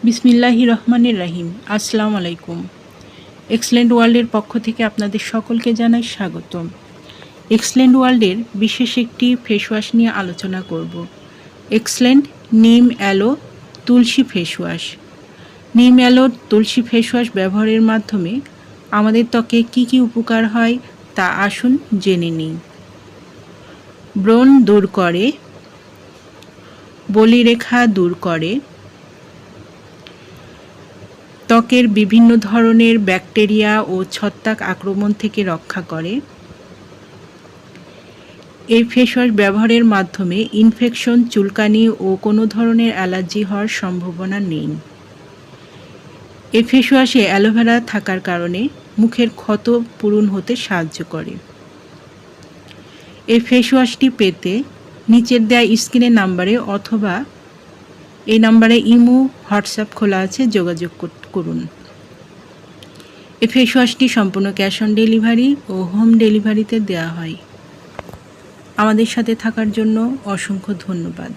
বিসমিল্লাহির রহমানির রহিম। আসসালামু আলাইকুম। এক্সেলেন্ট ওয়ার্ল্ডের পক্ষ থেকে আপনাদের সকলকে জানাই স্বাগতম। এক্সেলেন্ট ওয়ার্ল্ডের বিশেষ একটি ফেস ওয়াশ নিয়ে আলোচনা করব। এক্সেলেন্ট নিম অ্যালো তুলসী ফেস ওয়াশ। নিম অ্যালো তুলসী ফেস ওয়াশ ব্যবহারের মাধ্যমে আমাদের ত্বকে কী কী উপকার হয় তা আসুন জেনে নিই। ব্রণ দূর করে, বলিরেখা দূর করে, ত্বকের বিভিন্ন ধরনের ব্যাকটেরিয়া ও ছত্রাক আক্রমণ থেকে রক্ষা করে। এই ফেস ওয়াশ ব্যবহারের মাধ্যমে ইনফেকশন, চুলকানি ও কোনো ধরনের অ্যালার্জি হওয়ার সম্ভাবনা নেই। এই ফেস ওয়াশে অ্যালোভেরা থাকার কারণে মুখের ক্ষত পূরণ হতে সাহায্য করে। এই ফেস ওয়াশটি পেতে নিচের দেওয়া স্ক্রিনের নাম্বারে অথবা এই নাম্বারে ইমো, হোয়াটসঅ্যাপ খোলা আছে, যোগাযোগ করুন। এই ফেস ওয়াশটি সম্পূর্ণ ক্যাশ অন ডেলিভারি ও হোম ডেলিভারিতে দেওয়া হয়। আমাদের সাথে থাকার জন্য অসংখ্য ধন্যবাদ।